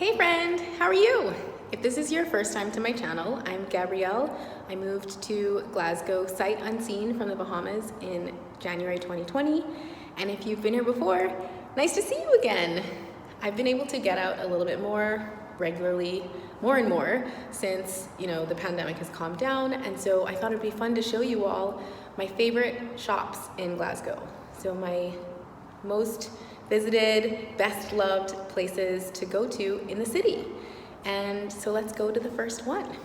Hey friend, how are you? If this is your first time to my channel, I'm Gabrielle. I moved to Glasgow sight unseen from the Bahamas in January 2020. And if you've been here before, nice to see you again. I've been able to get out a little bit more regularly, more and more, since the pandemic has calmed down. And so I thought it'd be fun to show you all my favorite shops in Glasgow. So my most visited, best loved places to go to in the city. And so let's go to the first one.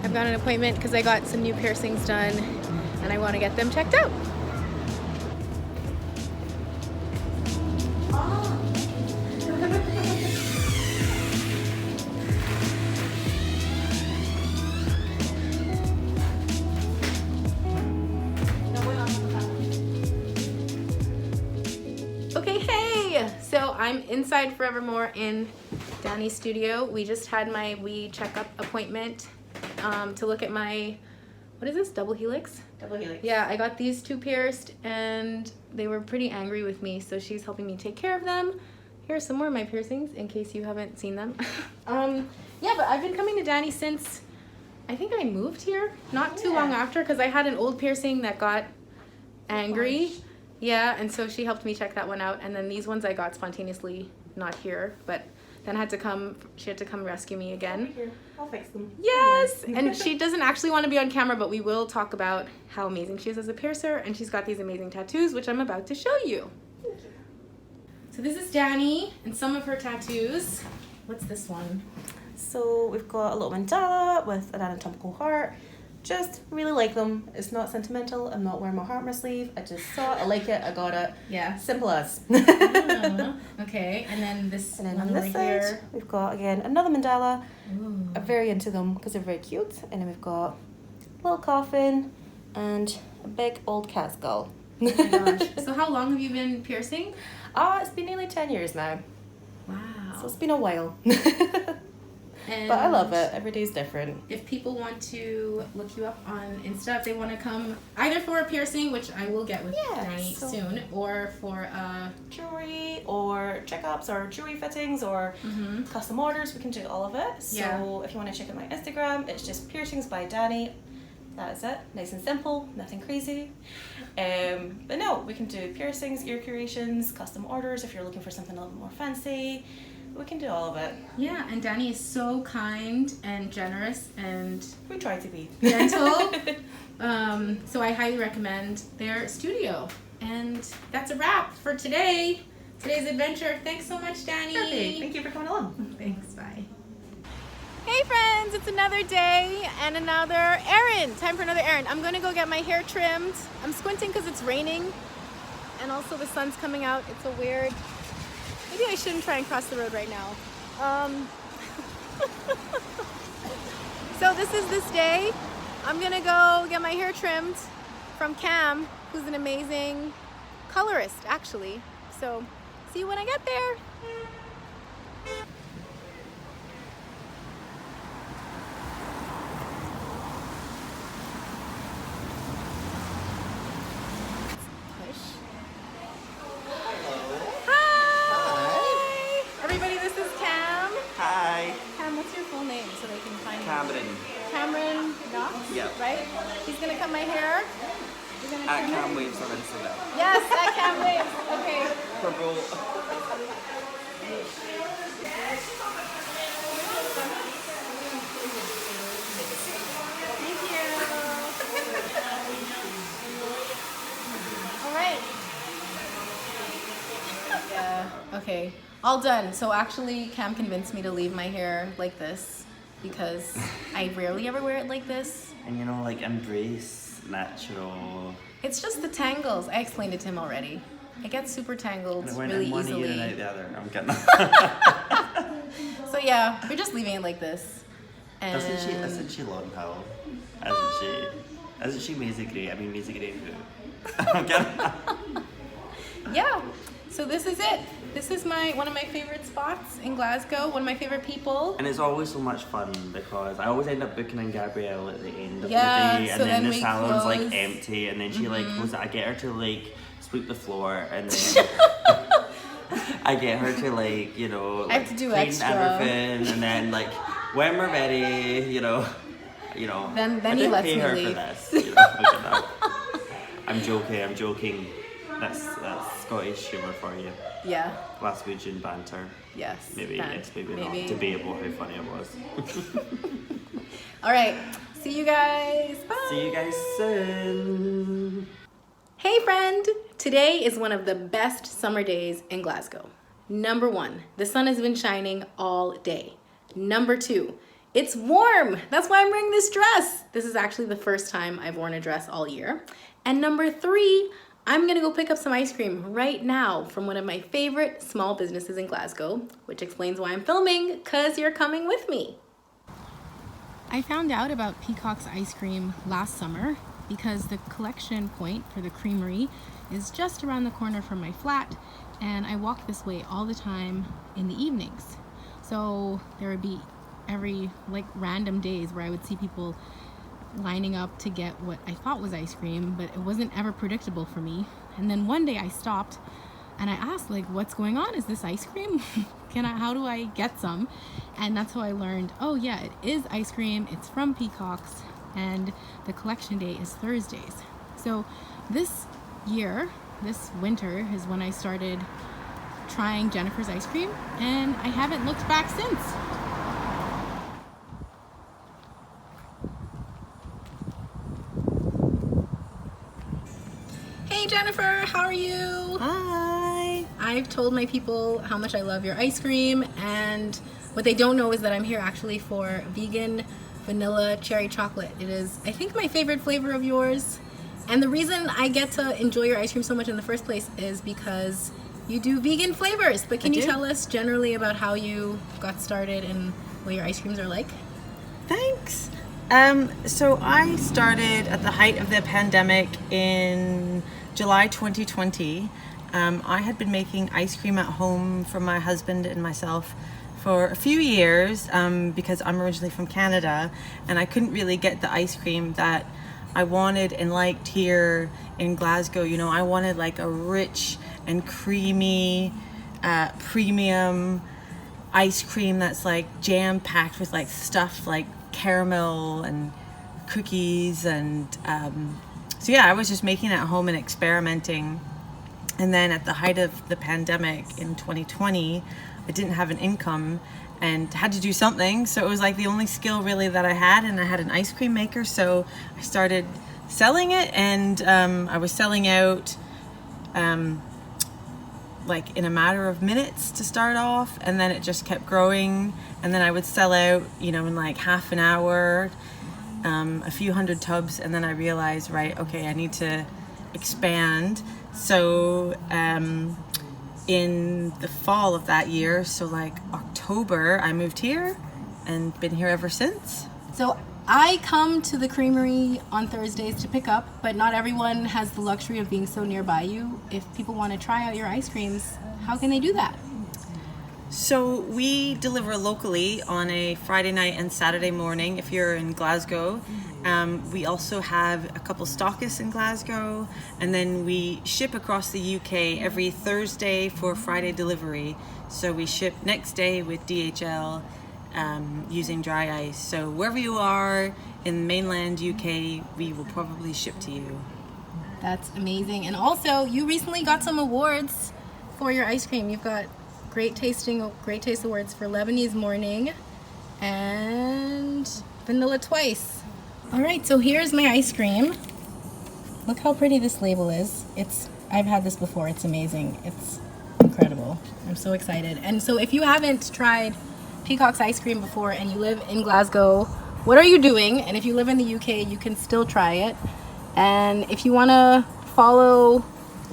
I've got an appointment because I got some new piercings done and I want to get them checked out. Okay, hey! So I'm inside Forevermore in Dani's studio. We just had my wee checkup appointment to look at my, what is this, double helix? Double helix. Yeah, I got these two pierced and they were pretty angry with me, so she's helping me take care of them. Here are some more of my piercings in case you haven't seen them. Yeah, but I've been coming to Dani since, I think I moved here not too long after, because I had an old piercing that got angry. Yeah, and so she helped me check that one out, and then these ones I got spontaneously, not here, but then she had to come rescue me again. Here. I'll fix them. Yes! And she doesn't actually want to be on camera, but we will talk about how amazing she is as a piercer, and she's got these amazing tattoos, which I'm about to show you. Thank you. So this is Dani and some of her tattoos. What's this one? So we've got a little mandala with an anatomical heart. Just really like them. It's not sentimental. I'm not wearing my heart on my sleeve. I just saw it. I like it. I got it. Yeah. Simple as. Okay, and then this And then one on over this side, here. we've got again another mandala. Ooh. I'm very into them because they're very cute. And then we've got a little coffin and a big old cat skull. Oh my gosh. So how long have you been piercing? It's been nearly 10 years now. Wow. So it's been a while. And But I love it. Every day's different. if people want to look you up on Insta, if they want to come either for a piercing, which I will get with Dani soon, or for jewelry or checkups or jewelry fittings or custom orders, we can do all of it. So if you want to check out my Instagram, it's just piercings by Dani. That is it. Nice and simple, nothing crazy. But no, we can do piercings, ear curations, custom orders if you're looking for something a little bit more fancy. We can do all of it. Yeah, and Dani is so kind and generous and We try to be. gentle. So I highly recommend their studio. And that's a wrap for today's adventure. Thanks so much, Dani. Perfect. Thank you for coming along. Thanks, bye. Hey friends, it's another day and another errand. Time for another errand. I'm gonna go get my hair trimmed. I'm squinting because it's raining and also the sun's coming out. It's a weird, maybe I shouldn't try and cross the road right now. So this is this day. I'm gonna go get my hair trimmed from Cam, who's an amazing colorist actually. So see you when I get there. Yeah. Right? He's gonna cut my hair. You're gonna At trim it? Cam Waves on Instagram. Yes, I can't wait. Okay. Purple. Thank you. All right. Yeah, okay. All done. So actually, Cam convinced me to leave my hair like this because I rarely ever wear it like this. And you know, like embrace natural. It's just the tangles. I explained it to him already. It gets super tangled And it went really in one ear and easily. out the other. I'm kidding. So yeah, we're just leaving it like this. And Isn't she long pal? Isn't she Maisie Gray? I mean Maisie Gray who? I'm kidding. yeah, so this is it. This is one of my favorite spots in Glasgow, one of my favorite people. And it's always so much fun because I always end up booking in Gabrielle at the end of Yeah, the day, and so then then the we salon's close. like empty, and then she like closes it. I get her to like sweep the floor, and then I get her to like, you know, I have like, to do clean extra. everything, and then like when we're ready, you know. Then I he didn't lets pay me her leave. for this. You know, look at that. I'm joking. That's Scottish humour for you. Yeah, Glaswegian banter. yes. Maybe band. yes, maybe not. Debatable how funny it was. All right, see you guys. Bye. See you guys soon. Hey friend! Today is one of the best summer days in Glasgow. Number 1, the sun has been shining all day. Number 2, it's warm. That's why I'm wearing this dress. This is actually the first time I've worn a dress all year. And number 3, I'm gonna go pick up some ice cream right now from one of my favorite small businesses in Glasgow, which explains why I'm filming, cause you're coming with me. I found out about Peacock's ice cream last summer because the collection point for the creamery is just around the corner from my flat, and I walk this way all the time in the evenings. So there would be every random days where I would see people lining up to get what I thought was ice cream, but it wasn't ever predictable for me. And then one day I stopped and I asked, what's going on? Is this ice cream? How do I get some? And that's how I learned, oh yeah, it is ice cream. It's from Peacock's, and the collection day is Thursdays. So this winter is when I started trying Jennifer's ice cream, and I haven't looked back since. Hey Jennifer, how are you? Hi. I've told my people how much I love your ice cream, and what they don't know is that I'm here actually for vegan vanilla cherry chocolate. It is, I think, my favorite flavor of yours. And the reason I get to enjoy your ice cream so much in the first place is because you do vegan flavors. But can you tell us generally about how you got started and what your ice creams are like? Thanks. So I started at the height of the pandemic in July 2020. I had been making ice cream at home for my husband and myself for a few years because I'm originally from Canada, and I couldn't really get the ice cream that I wanted and liked here in Glasgow. You know, I wanted like a rich and creamy premium ice cream that's like jam-packed with like stuff like caramel and cookies, and so yeah, I was just making it at home and experimenting. And then at the height of the pandemic in 2020, I didn't have an income and had to do something, so it was like the only skill really that I had, and I had an ice cream maker, so I started selling it, and I was selling out like in a matter of minutes to start off, and then it just kept growing, and then I would sell out, you know, in like half an hour, a few hundred tubs, and then I realized, right, okay, I need to expand. So in the fall of that year, so like October, I moved here and been here ever since. So I come to the creamery on Thursdays to pick up, but not everyone has the luxury of being so nearby you. If people want to try out your ice creams, how can they do that? So we deliver locally on a Friday night and Saturday morning if you're in Glasgow. We also have a couple stockists in Glasgow, and then we ship across the UK every Thursday for Friday delivery. So we ship next day with DHL using dry ice. So wherever you are in mainland UK, we will probably ship to you. That's amazing. And also, you recently got some awards for your ice cream. You've got Great Taste Awards for Lebanese Morning and Vanilla Twice. All right, so here's my ice cream. Look how pretty this label is. I've had this before. It's amazing. It's incredible. I'm so excited. And so if you haven't tried Peacock's ice cream before and you live in Glasgow, what are you doing? And if you live in the UK, you can still try it. And if you want to follow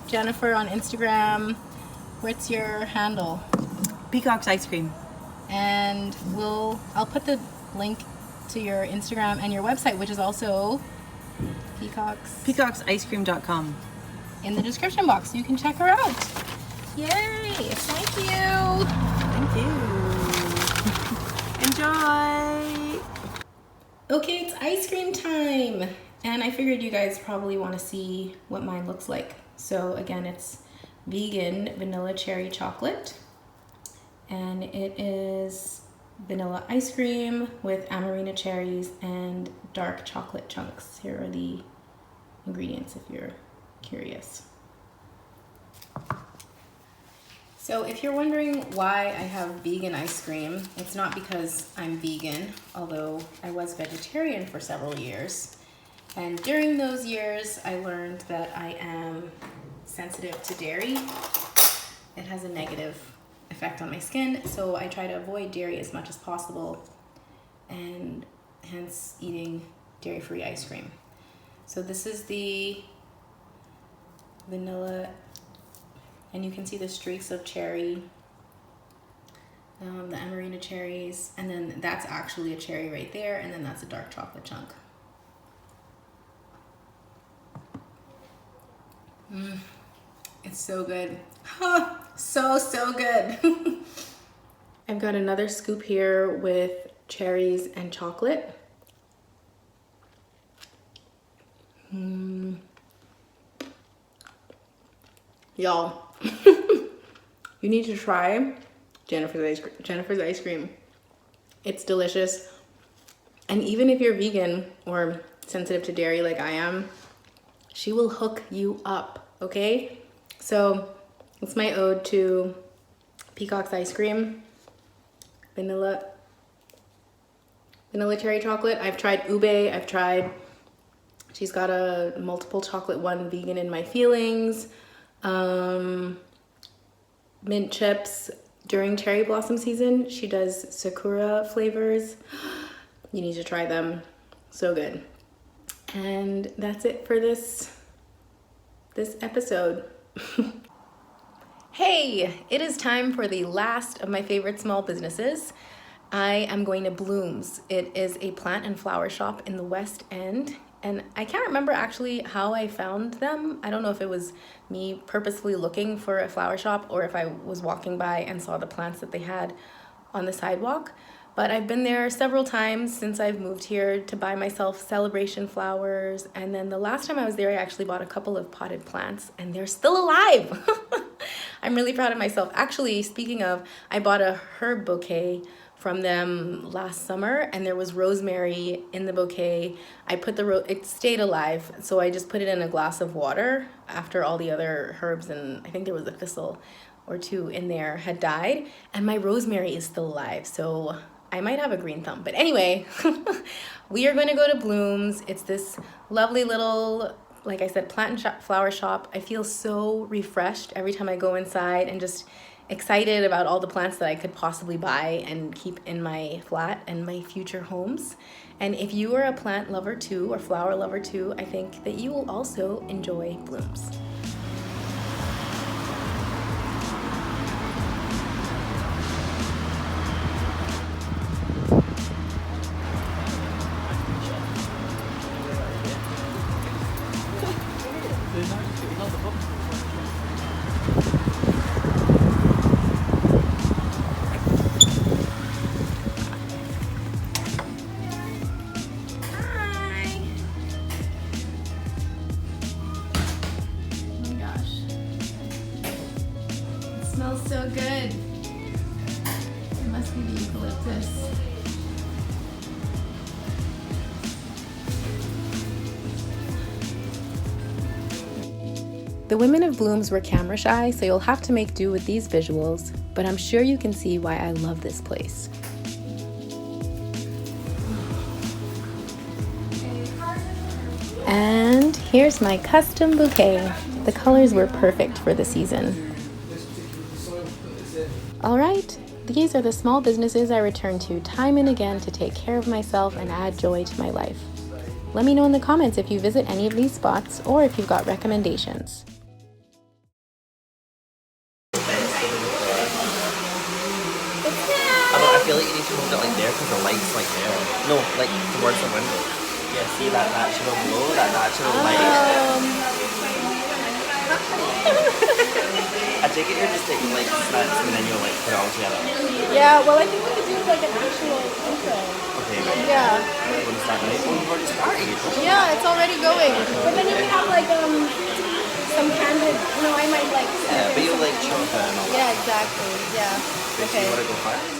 Jennifer on Instagram, what's your handle? Peacock's Ice Cream. And I'll put the link to your Instagram and your website, which is also peacocksicecream.com, in the description box, so you can check her out. Yay! Thank you. Thank you. Enjoy. Okay, it's ice cream time, and I figured you guys probably want to see what mine looks like. So again, it's vegan vanilla cherry chocolate, and it is vanilla ice cream with amarena cherries and dark chocolate chunks. Here are the ingredients if you're curious. So if you're wondering why I have vegan ice cream, it's not because I'm vegan, although I was vegetarian for several years. And during those years, I learned that I am sensitive to dairy. It has a negative effect on my skin, so I try to avoid dairy as much as possible, and hence eating dairy-free ice cream. So this is the vanilla, and you can see the streaks of cherry, the amarena cherries, and then that's actually a cherry right there, and then that's a dark chocolate chunk. It's so good. So good. I've got another scoop here with cherries and chocolate. Y'all, you need to try Jennifer's ice cream. It's delicious. And even if you're vegan or sensitive to dairy like I am, she will hook you up, okay? So it's my ode to Peacock's ice cream. Vanilla cherry chocolate. I've tried ube. She's got a multiple chocolate one, vegan in my feelings. Mint chips during cherry blossom season. She does sakura flavors. You need to try them. So good. And that's it for this episode. Hey, it is time for the last of my favorite small businesses. I am going to Blooms. It is a plant and flower shop in the West End, and I can't remember actually how I found them. I don't know if it was me purposefully looking for a flower shop or if I was walking by and saw the plants that they had on the sidewalk. But I've been there several times since I've moved here to buy myself celebration flowers. And then the last time I was there, I actually bought a couple of potted plants and they're still alive. I'm really proud of myself. Actually, speaking of, I bought a herb bouquet from them last summer and there was rosemary in the bouquet. I put it stayed alive, so I just put it in a glass of water after all the other herbs, and I think there was a thistle or two in there had died, and my rosemary is still alive, so I might have a green thumb. But anyway, we are going to go to Blooms. It's this lovely little, like I said, plant and flower shop. I feel so refreshed every time I go inside and just excited about all the plants that I could possibly buy and keep in my flat and my future homes. And if you are a plant lover too, or flower lover too, I think that you will also enjoy Blooms. Smells so good. It must be the eucalyptus. The women of Blooms were camera shy, so you'll have to make do with these visuals, but I'm sure you can see why I love this place. And here's my custom bouquet. The colors were perfect for the season. All right, these are the small businesses I return to time and again to take care of myself and add joy to my life. Let me know in the comments if you visit any of these spots or if you've got recommendations. Although I feel like you need to hold it like there because the light's like there. No, like towards the window. Yeah, see that natural glow, that natural light? I take it you're just taking like snaps and then you'll like put it all together. Yeah, well, I think we could do like an actual intro. Okay, right. Yeah. You want to start now? Oh, you've already started. Yeah, it's already going. But then you can have like some candid, I might like... Yeah, but you'll like chop it and all that. Yeah, exactly. Yeah. Okay. So you want to go first?